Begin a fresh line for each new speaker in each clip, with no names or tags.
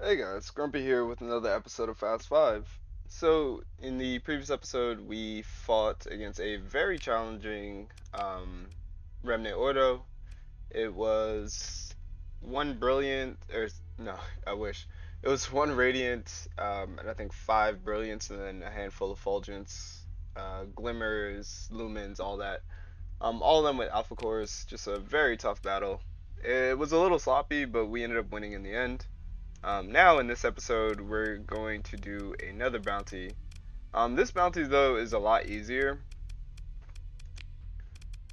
Hey guys, Grumpy here with another episode of Fast Five. So, in the previous episode, we fought against a very challenging Remnant Ordo. It was one brilliant, or no, I wish. It was one radiant, and I think five brilliants, and then a handful of fulgents, glimmers, lumens, all that. All of them with alpha cores. Just a very tough battle. It was a little sloppy, but we ended up winning in the end. Now in this episode, we're going to do another bounty. This bounty though is a lot easier.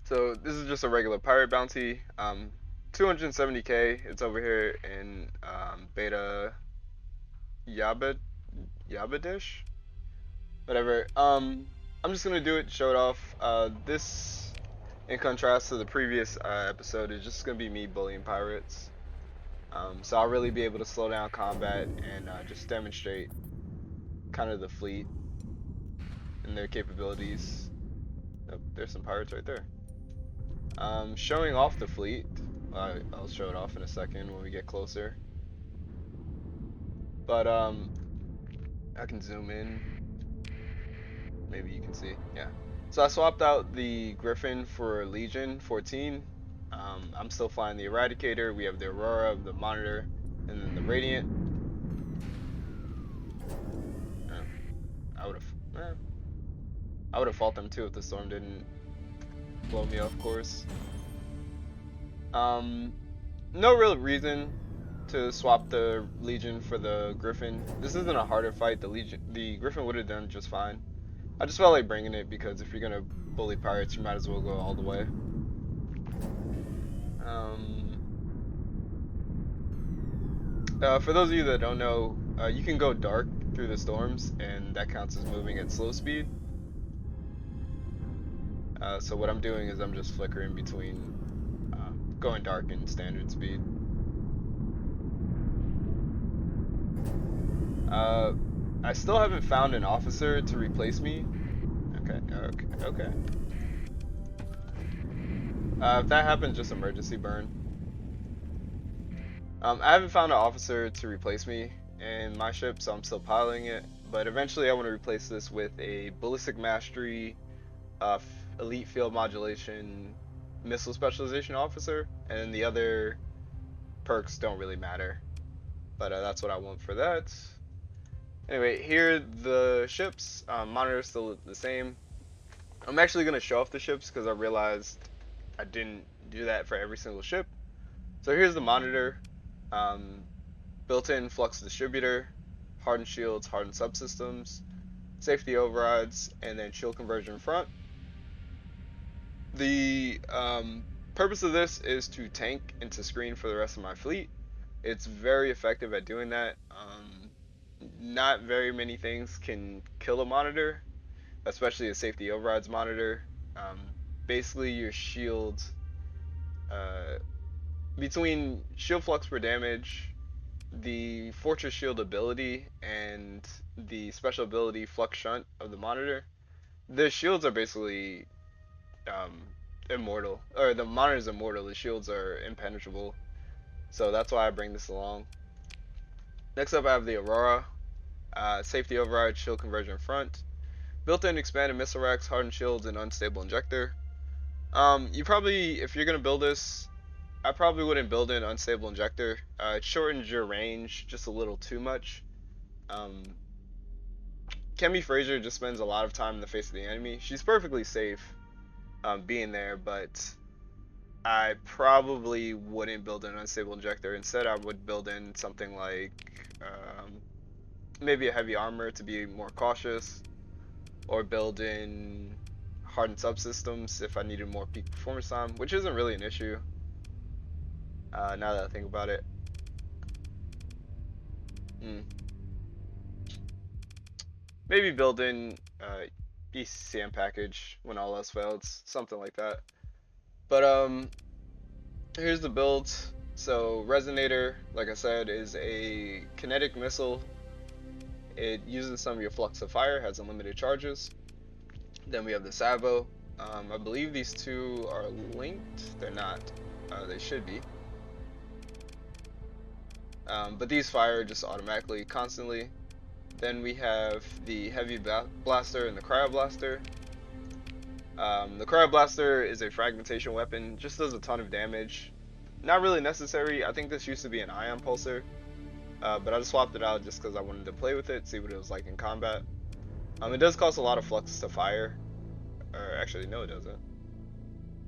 So this is just a regular pirate bounty. 270k. It's over here in Beta Yabad Yabadish, whatever. I'm just gonna do it, show it off. This, in contrast to the previous episode, is just gonna be me bullying pirates. So I'll really be able to slow down combat and just demonstrate kind of the fleet and their capabilities. Oh, there's some pirates right there. Showing off the fleet. I'll show it off in a second when we get closer. But I can zoom in. Maybe you can see. Yeah. So I swapped out the Griffin for Legion 14. I'm still flying the Eradicator. We have the Aurora, the Monitor, and then the Radiant. I would have. I would have fought them too if the storm didn't blow me off course. Um, no real reason to swap the Legion for the Griffin. This isn't a harder fight. The Griffin would have done just fine. I just felt like bringing it because if you're gonna bully pirates, you might as well go all the way. Um, for those of you that don't know, you can go dark through the storms, and that counts as moving at slow speed. So what I'm doing is I'm just flickering between going dark and standard speed. I still haven't found an officer to replace me. Okay. If that happens, just emergency burn. I haven't found an officer to replace me in my ship, so I'm still piloting it. But eventually, I want to replace this with a ballistic mastery, elite field modulation, missile specialization officer, and then the other perks don't really matter. But that's what I want for that. Anyway, here are the ships. Monitor's still the same. I'm actually gonna show off the ships because I realized I didn't do that for every single ship. So here's the monitor. Um, Built-in flux distributor, hardened shields, hardened subsystems, safety overrides, and then shield conversion front. The purpose of this is to tank and to screen for the rest of my fleet. It's very effective at doing that. Not very many things can kill a monitor, especially a safety overrides monitor. Um, Basically, your shield, uh, between shield flux per damage, the Fortress Shield ability, and the special ability Flux Shunt of the monitor, the shields are basically um, immortal. Or the monitor's immortal, the shields are impenetrable. So that's why I bring this along. Next up, I have the Aurora. Safety override, shield conversion front. Built-in expanded missile racks, hardened shields, and unstable injector. You probably, if you're gonna build this, I probably wouldn't build an unstable injector. It shortens your range just a little too much. Um, Kemi Frazier just spends a lot of time in the face of the enemy. She's perfectly safe being there, but I probably wouldn't build an unstable injector. Instead, I would build in something like maybe a heavy armor to be more cautious, or build in hardened subsystems if I needed more peak performance time, which isn't really an issue now that I think about it. Mm. Maybe build in ECCM package when all else fails, something like that. But here's the build. So Resonator, like I said, is a kinetic missile. It uses some of your flux of fire, has unlimited charges. Then we have the Savo. I believe these two are linked. They're not. They should be. but these fire just automatically, constantly. Then we have the heavy blaster and the cryo blaster. The cryo blaster is a fragmentation weapon, just does a ton of damage. Not really necessary. I think this used to be an ion pulsar, but I just swapped it out just because I wanted to play with it, see what it was like in combat. It does cost a lot of flux to fire. Or actually, no, it doesn't.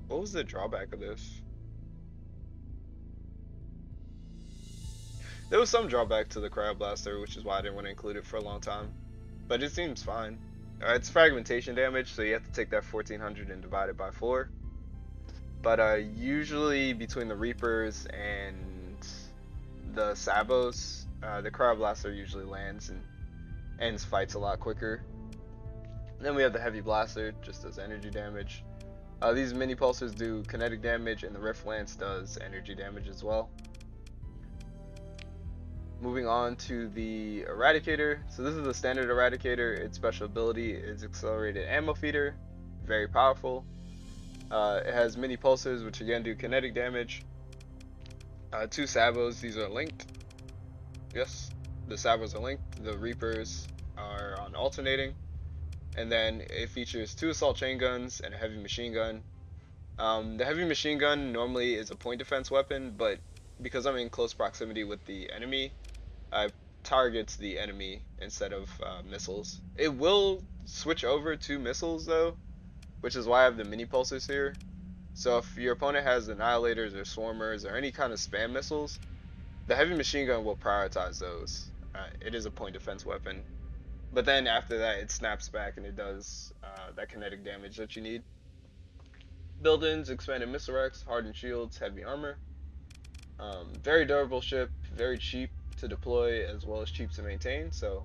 What was the drawback of this? There was some drawback to the cryo blaster, which is why I didn't want to include it for a long time. But it seems fine. It's fragmentation damage, so you have to take that 1400 and divide it by 4. But usually between the Reapers and the Sabos, the cryo blaster usually lands and ends fights a lot quicker. Then we have the heavy blaster, just does energy damage. These mini pulsers do kinetic damage, and the Rift Lance does energy damage as well. Moving on to the Eradicator. So this is the standard Eradicator. Its special ability is Accelerated Ammo Feeder. Very powerful. It has mini pulsers, which again do kinetic damage. 2 Sabos, these are linked. Yes, the Sabos are linked. The Reapers are on alternating. And then it features 2 assault chain guns and a heavy machine gun. The heavy machine gun normally is a point defense weapon, but because I'm in close proximity with the enemy, it targets the enemy instead of missiles. It will switch over to missiles though, which is why I have the mini pulsers here. So if your opponent has annihilators or swarmers or any kind of spam missiles, the heavy machine gun will prioritize those. It is a point defense weapon. But then after that, it snaps back and it does that kinetic damage that you need. Build-ins, expanded missile racks, hardened shields, heavy armor. Very durable ship, very cheap to deploy as well as cheap to maintain. So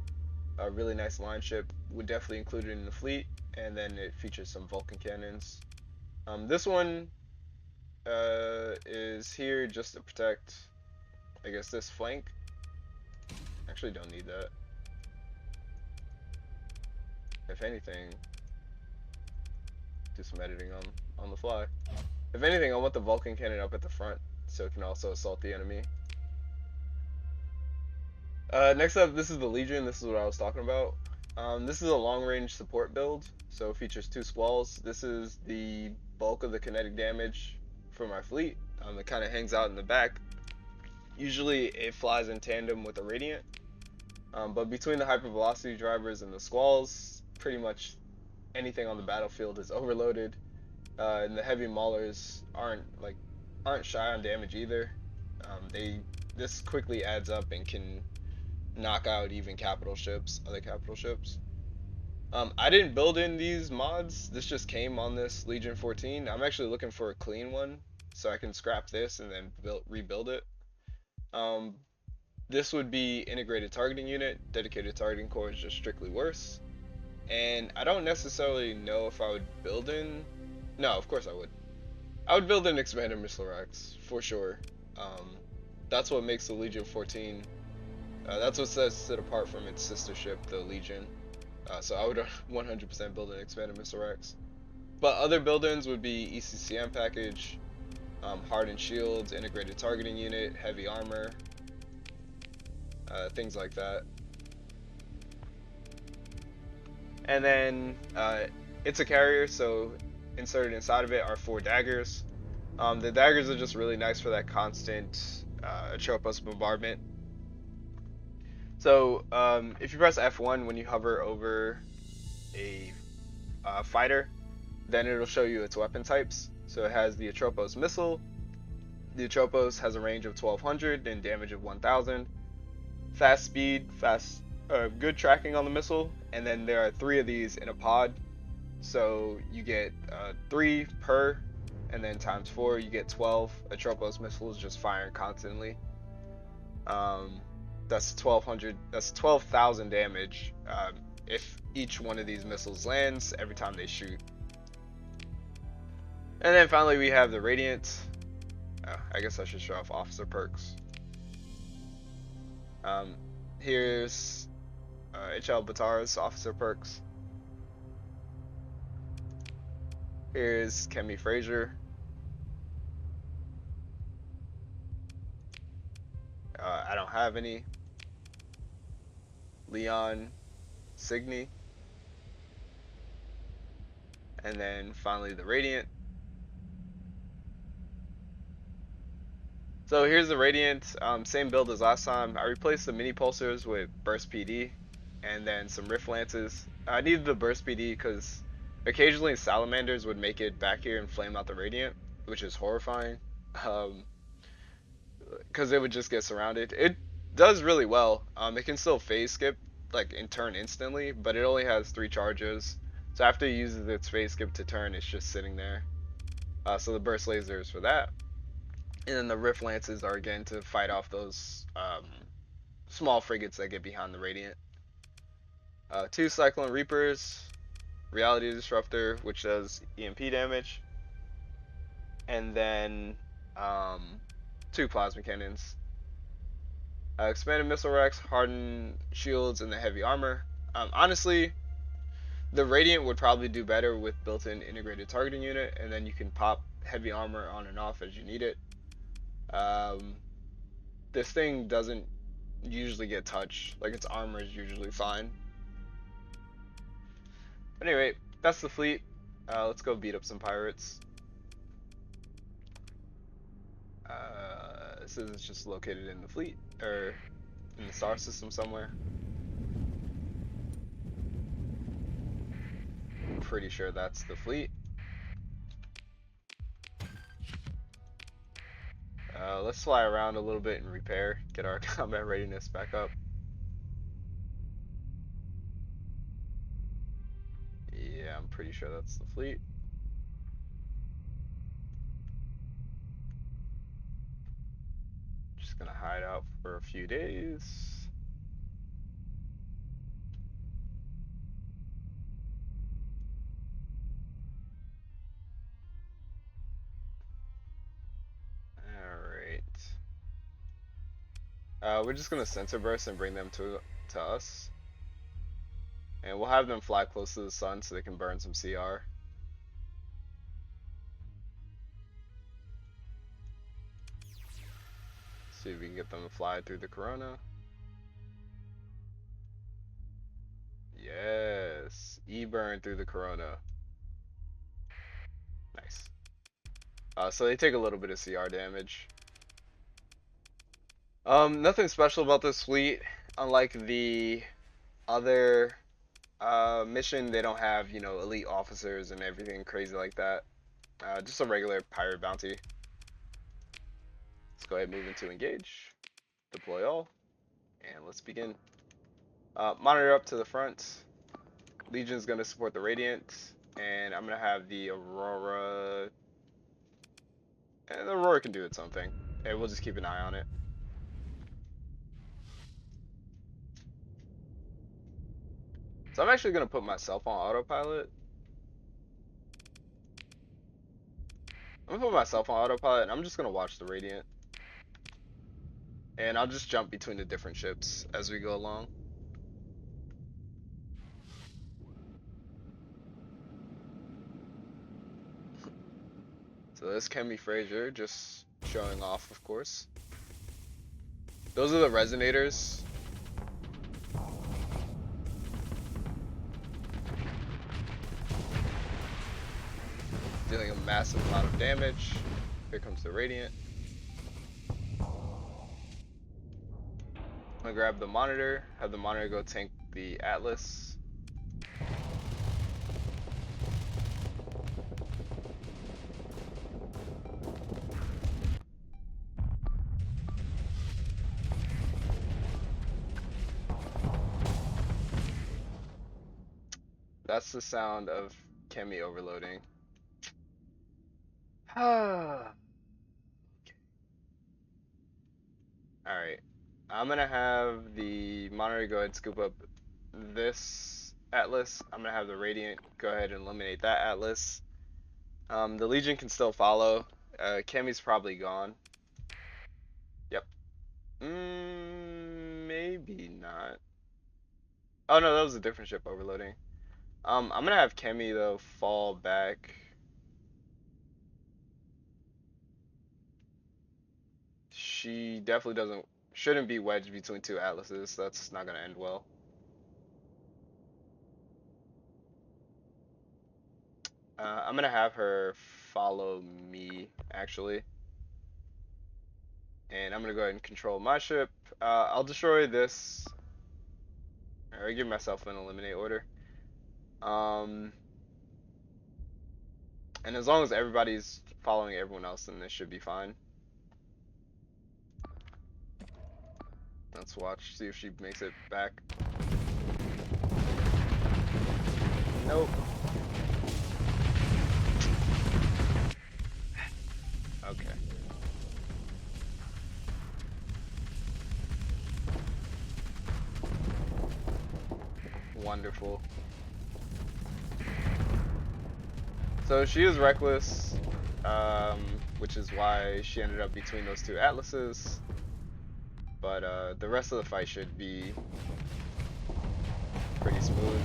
a really nice line ship. Would definitely include it in the fleet. And then it features some Vulcan cannons. This one is here just to protect, I guess, this flank. Actually, don't need that. If anything, do some editing on the fly. If anything, I want the Vulcan cannon up at the front so it can also assault the enemy. Next up, this is the Legion. This is what I was talking about. This is a long-range support build, so it features 2 squalls. This is the bulk of the kinetic damage for my fleet. It kind of hangs out in the back. Usually it flies in tandem with a Radiant, but between the hypervelocity drivers and the squalls, pretty much anything on the battlefield is overloaded, and the heavy maulers aren't shy on damage either. This quickly adds up and can knock out even other capital ships. I didn't build in these mods. This just came on this Legion 14. I'm actually looking for a clean one so I can scrap this and then rebuild it. This would be integrated targeting unit. Dedicated targeting core is just strictly worse. And I don't necessarily know if I would build in. No, of course I would. I would build in expanded missile racks for sure. That's what makes the Legion 14. That's what sets it apart from its sister ship, the Legion. So I would 100% build in expanded missile racks. But other build-ins would be ECCM package, hardened shields, integrated targeting unit, heavy armor, things like that. And then it's a carrier, so inserted inside of it are 4 daggers. The daggers are just really nice for that constant Atropos bombardment. So if you press F1 when you hover over a fighter, then it'll show you its weapon types. So it has the Atropos missile. The Atropos has a range of 1200 and damage of 1000. Fast speed, good tracking on the missile, and then there are 3 of these in a pod. So you get 3 per, and then times 4 you get 12 Atropos missiles just firing constantly. That's 1200. That's 12,000 damage if each one of these missiles lands every time they shoot. And then finally we have the Radiant. I guess I should show off officer perks. Here's HL Batar's officer perks. Here's Kemi Frazier. I don't have any. Leon, Signy, and then finally the Radiant. So here's the Radiant, same build as last time. I replaced the mini pulsers with Burst PD, and then some Rift Lances. I needed the Burst PD because occasionally Salamanders would make it back here and flame out the Radiant, which is horrifying. Um, because it would just get surrounded. It does really well. It can still phase skip, like in turn instantly, but it only has 3 charges. So after it uses its phase skip to turn, it's just sitting there. So the burst laser is for that, and then the rift lances are again to fight off those small frigates that get behind the radiant. 2 cyclone reapers, reality disruptor, which does EMP damage, and then um, 2 plasma cannons. Expanded missile racks, hardened shields, and the heavy armor. Honestly, the Radiant would probably do better with built-in integrated targeting unit, and then you can pop heavy armor on and off as you need it. Um, this thing doesn't usually get touched. Like, its armor is usually fine. But anyway, that's the fleet. Let's go beat up some pirates. This is just located in the fleet, or in the star system somewhere. Pretty sure that's the fleet. Let's fly around a little bit and repair, get our combat readiness back up. Yeah, I'm pretty sure that's the fleet. Just gonna hide out for a few days. Alright. We're just gonna sensor burst and bring them to us. And we'll have them fly close to the sun so they can burn some CR. See if we can get them to fly through the corona. Yes. E-burn through the corona. Nice. So they take a little bit of CR damage. Nothing special about this fleet. Unlike the other mission, they don't have, you know, elite officers and everything crazy like that. Just a regular pirate bounty. Let's go ahead and move into engage. Deploy all. And let's begin. Monitor up to the front. Legion's going to support the Radiant. And I'm going to have the Aurora. And the Aurora can do its own thing. And we'll just keep an eye on it. So I'm actually going to put myself on autopilot. I'm going to put myself on autopilot and I'm just going to watch the Radiant. And I'll just jump between the different ships as we go along. So this Kemi Fraser just showing off, of course. Those are the resonators. Dealing a massive amount of damage. Here comes the Radiant. I'm gonna grab the monitor, have the monitor go tank the Atlas. That's the sound of Kemi overloading. Okay. Alright. I'm gonna have the monitor go ahead and scoop up this Atlas. I'm gonna have the Radiant go ahead and eliminate that Atlas. The Legion can still follow. Kemi's probably gone. Yep. Maybe not. Oh no, that was a different ship overloading. I'm gonna have Kemi though fall back. She definitely doesn't shouldn't be wedged between two atlases. That's not gonna end well. I'm gonna have her follow me actually, and I'm gonna go ahead and control my ship. I'll destroy this. Or give myself an eliminate order. Um, and as long as everybody's following everyone else, then this should be fine. Let's watch, see if she makes it back. Nope. Okay. Wonderful. So she is reckless, which is why she ended up between those two atlases. But the rest of the fight should be pretty smooth.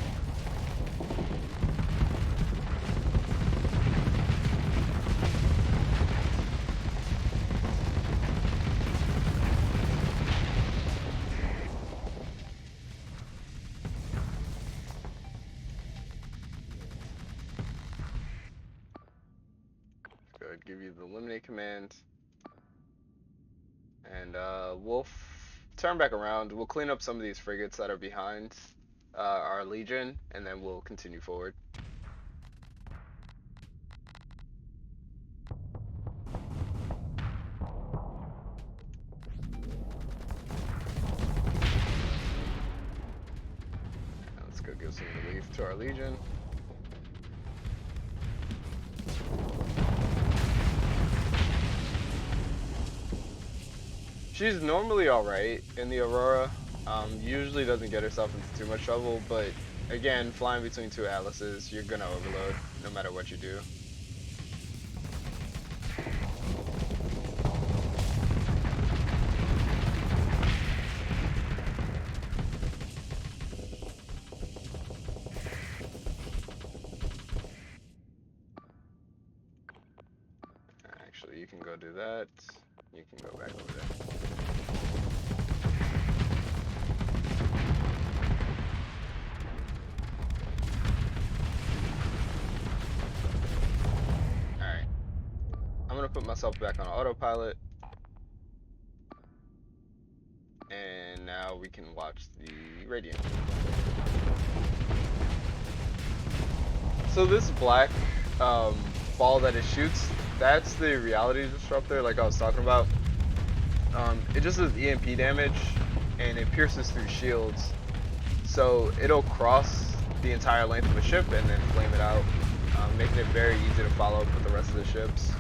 Good, give you the eliminate command. And we'll turn back around. We'll clean up some of these frigates that are behind our Legion, and then we'll continue forward. Let's go give some relief to our Legion. She's normally alright in the Aurora. Usually doesn't get herself into too much trouble, but again, flying between two atlases, you're gonna overload no matter what you do. Actually, you can go do that. You can go back over there. Alright. I'm gonna put myself back on autopilot. And now we can watch the Radiant. So this black ball that it shoots, that's the reality disruptor like I was talking about. It just does EMP damage and it pierces through shields. So it'll cross the entire length of a ship and then flame it out, making it very easy to follow up with the rest of the ships.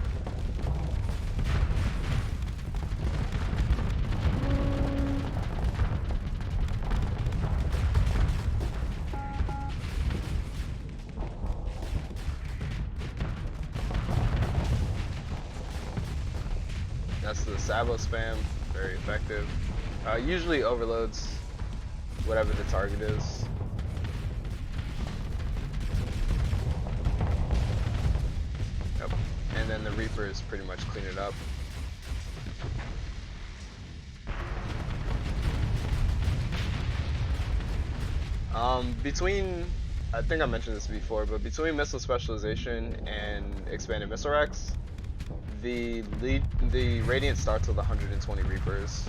That's the Sabo spam, very effective. Usually overloads whatever the target is. Yep. And then the Reapers pretty much clean it up. Between, I think I mentioned this before, but between missile specialization and expanded missile racks, the Radiant starts with 120 Reapers.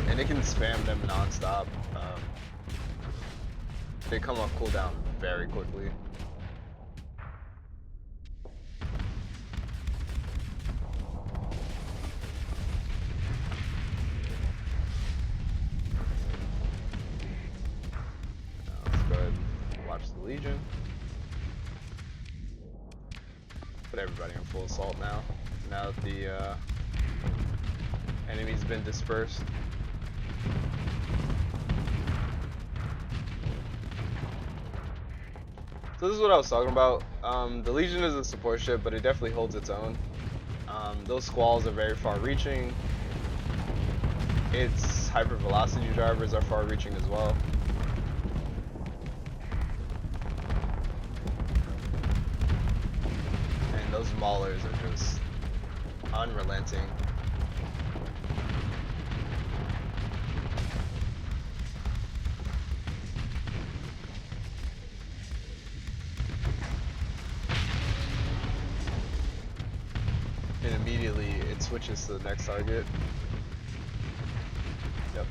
And it can spam them non-stop. They come off cooldown very quickly. Let's go ahead and watch the Legion. Put everybody on full assault now. Now that the enemy's been dispersed. So this is what I was talking about. The Legion is a support ship, but it definitely holds its own. Those squalls are very far-reaching. Its hypervelocity drivers are far-reaching as well. And those maulers are just unrelenting. And immediately it switches to the next target. Yep.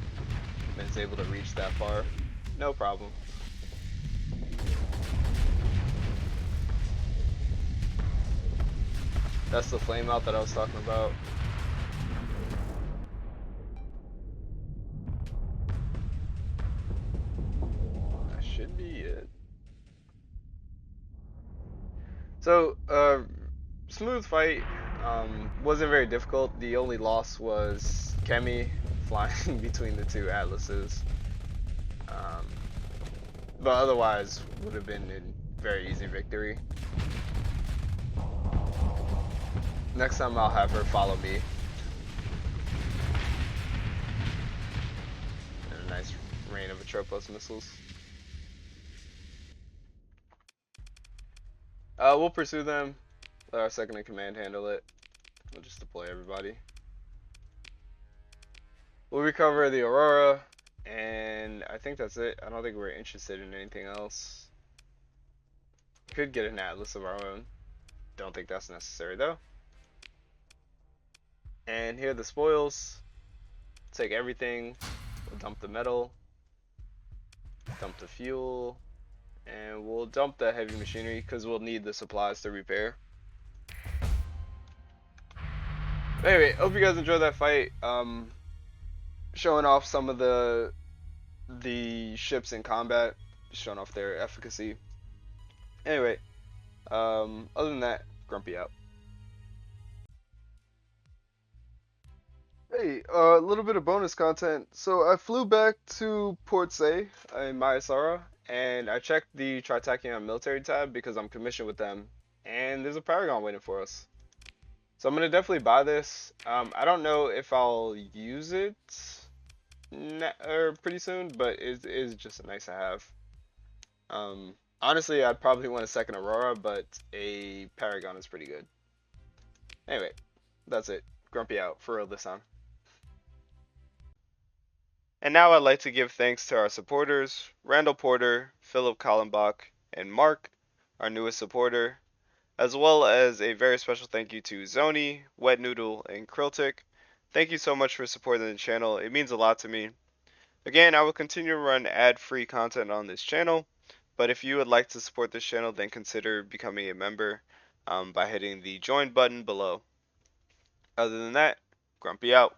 And it's able to reach that far. No problem. That's the flame out that I was talking about. That should be it. So, smooth fight. Wasn't very difficult. The only loss was Kemi flying between the two atlases. Um, but otherwise, would have been a very easy victory. Next time I'll have her follow me. And a nice rain of Atropos missiles. We'll pursue them. Let our second in command handle it. We'll just deploy everybody. We'll recover the Aurora, and I think that's it. I don't think we're interested in anything else. Could get an Atlas of our own. Don't think that's necessary though. And here are the spoils. Take everything. We'll dump the metal. Dump the fuel. And we'll dump the heavy machinery because we'll need the supplies to repair. Anyway, hope you guys enjoyed that fight. Showing off some of the ships in combat, showing off their efficacy. Anyway, other than that, Grumpy out. Hey, a little bit of bonus content. So I flew back to Port Say in Mayasara, and I checked the Tritachyon military tab because I'm commissioned with them, and there's a Paragon waiting for us. So I'm gonna definitely buy this. I don't know if I'll use it or pretty soon, but it is just a nice to have. Honestly, I'd probably want a second Aurora, but a Paragon is pretty good. Anyway, that's it. Grumpy out for real this time. And now I'd like to give thanks to our supporters, Randall Porter, Philip Kallenbach, and Mark, our newest supporter, as well as a very special thank you to Zoni, Wet Noodle, and Kriltic. Thank you so much for supporting the channel. It means a lot to me. Again, I will continue to run ad-free content on this channel, but if you would like to support this channel, then consider becoming a member by hitting the join button below. Other than that, Grumpy out.